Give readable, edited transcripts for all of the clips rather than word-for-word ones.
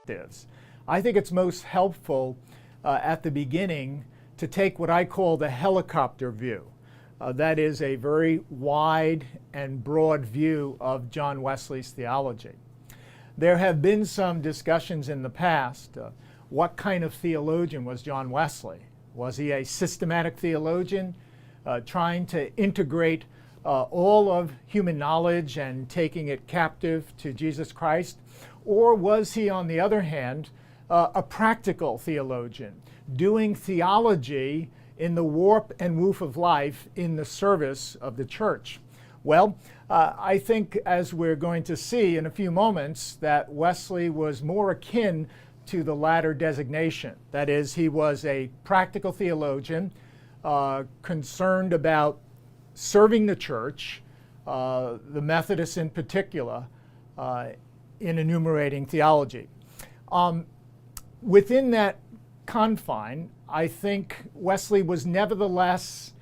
perspectives. I think it's most helpful at the beginning to take what I call the helicopter view. That is a very wide and broad view of John Wesley's theology. There have been some discussions in the past. What kind of theologian was John Wesley? Was he a systematic theologian trying to integrate all of human knowledge and taking it captive to Jesus Christ? Or was he, on the other hand, a practical theologian, doing theology in the warp and woof of life in the service of the church? Well, I think, as we're going to see in a few moments, that Wesley was more akin to the latter designation. That is, he was a practical theologian concerned about serving the church, the Methodists in particular, in enumerating theology. Within that confine, I think Wesley was nevertheless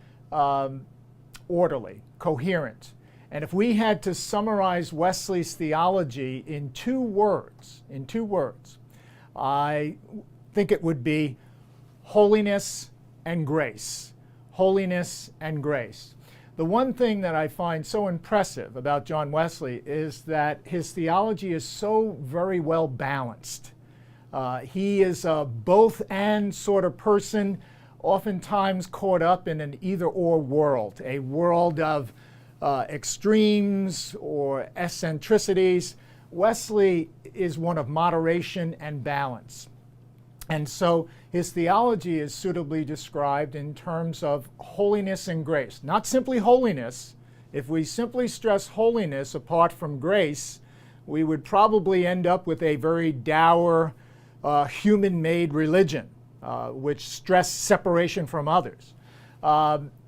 orderly, coherent. And if we had to summarize Wesley's theology in two words, I think it would be holiness and grace. Holiness and grace. The one thing that I find so impressive about John Wesley is that his theology is so very well balanced. He is a both-and sort of person, oftentimes caught up in an either-or world, a world of extremes or eccentricities. Wesley is one of moderation and balance. And so his theology is suitably described in terms of holiness and grace. Not simply holiness. If we simply stress holiness apart from grace, we would probably end up with a very dour, human-made religion, which stressed separation from others.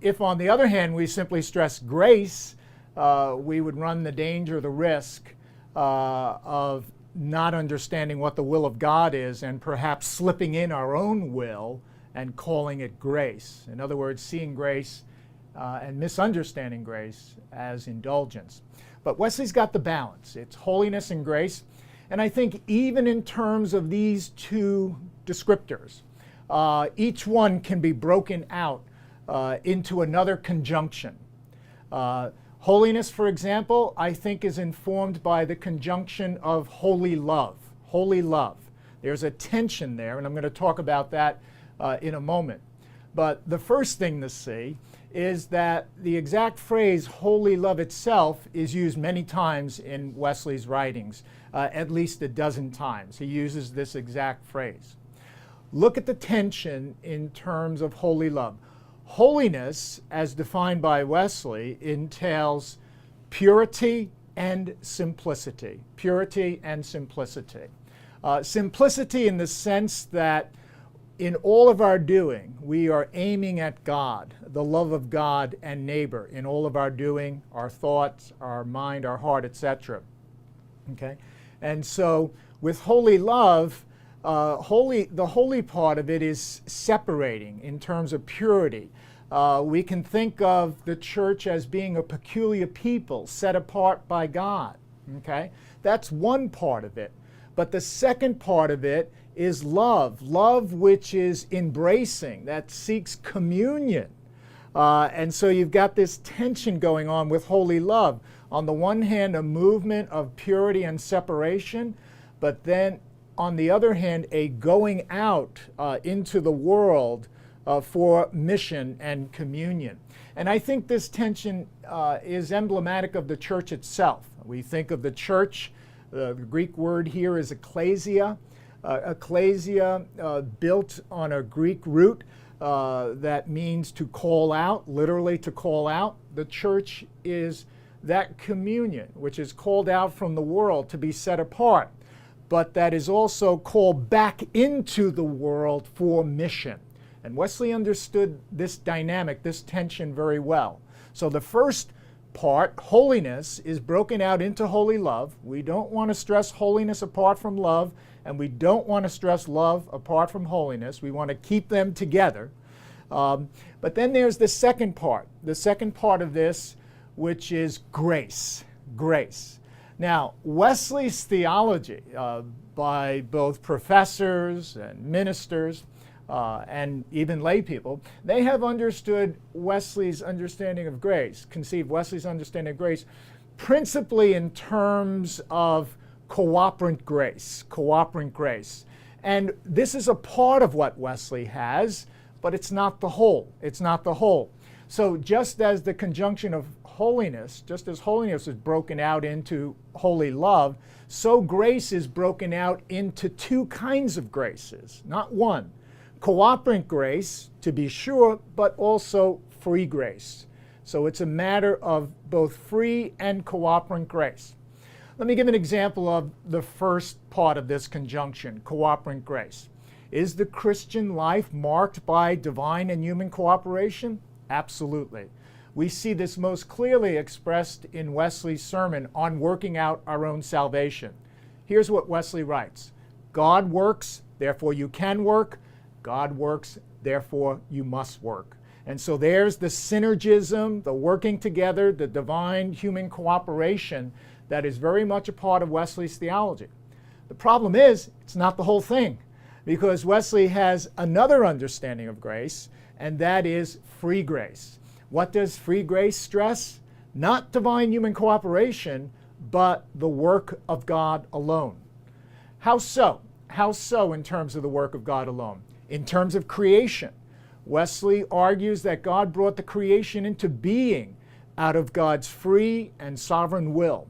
If, on the other hand, we simply stress grace, we would run the danger, the risk of not understanding what the will of God is and perhaps slipping in our own will and calling it grace. In other words, seeing grace and misunderstanding grace as indulgence. But Wesley's got the balance. It's holiness and grace. And I think even in terms of these two descriptors, each one can be broken out into another conjunction. Holiness, for example, I think is informed by the conjunction of holy love. Holy love. There's a tension there, and I'm going to talk about that in a moment. But the first thing to see is that the exact phrase holy love itself is used many times in Wesley's writings, at least a dozen times. He uses this exact phrase. Look at the tension in terms of holy love. Holiness, as defined by Wesley, entails purity and simplicity. Purity and simplicity. Simplicity in the sense that in all of our doing, we are aiming at God, the love of God and neighbor in all of our doing, our thoughts, our mind, our heart, etc. Okay? And so with holy love, the holy part of it is separating in terms of purity. We can think of the church as being a peculiar people set apart by God. Okay? That's one part of it. But the second part of it is love. Love which is embracing, that seeks communion. And so you've got this tension going on with holy love. On the one hand, a movement of purity and separation, but then on the other hand, a going out into the world for mission and communion. And I think this tension is emblematic of the church itself. We think of the church, the Greek word here is ecclesia. Ecclesia, built on a Greek root that means to call out, literally to call out. The church is that communion which is called out from the world to be set apart, but that is also called back into the world for mission. And Wesley understood this dynamic, this tension very well. So the first part, holiness, is broken out into holy love. We don't want to stress holiness apart from love, and we don't want to stress love apart from holiness. We want to keep them together. But then there's the second part of this, which is grace. Grace. Now, Wesley's theology, by both professors and ministers and even lay people. They have understood Wesley's understanding of grace, conceived Wesley's understanding of grace, principally in terms of cooperant grace, And this is a part of what Wesley has, but it's not the whole. It's not the whole. So just as the conjunction of holiness, just as holiness is broken out into holy love, so grace is broken out into two kinds of graces, not one. Cooperant grace, to be sure, but also free grace. So it's a matter of both free and cooperant grace. Let me give an example of the first part of this conjunction, cooperant grace. Is the Christian life marked by divine and human cooperation? Absolutely. We see this most clearly expressed in Wesley's sermon on working out our own salvation. Here's what Wesley writes: God works, therefore you can work. God works, therefore you must work. And so there's the synergism, the working together, the divine human cooperation that is very much a part of Wesley's theology. The problem is, it's not the whole thing, because Wesley has another understanding of grace, and that is free grace. What does free grace stress? Not divine human cooperation, but the work of God alone. How so? How so in terms of the work of God alone? In terms of creation, Wesley argues that God brought the creation into being out of God's free and sovereign will,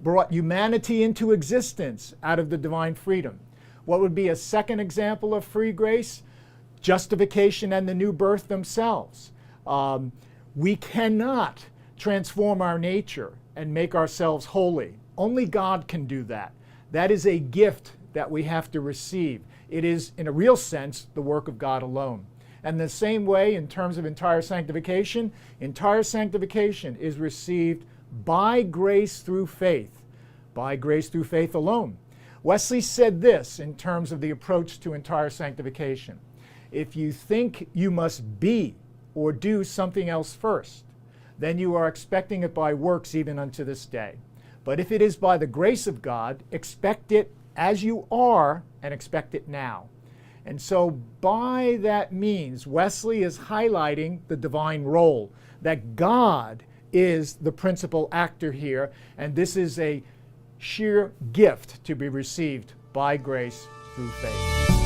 brought humanity into existence out of the divine freedom. What would be a second example of free grace? Justification and the new birth themselves. We cannot transform our nature and make ourselves holy. Only God can do that. That is a gift that we have to receive. It is, in a real sense, the work of God alone. And the same way, in terms of entire sanctification is received by grace through faith alone. Wesley said this in terms of the approach to entire sanctification: if you think you must be or do something else first, then you are expecting it by works even unto this day. But if it is by the grace of God, expect it as you are and expect it now. And so by that means, Wesley is highlighting the divine role, that God is the principal actor here, and this is a sheer gift to be received by grace through faith.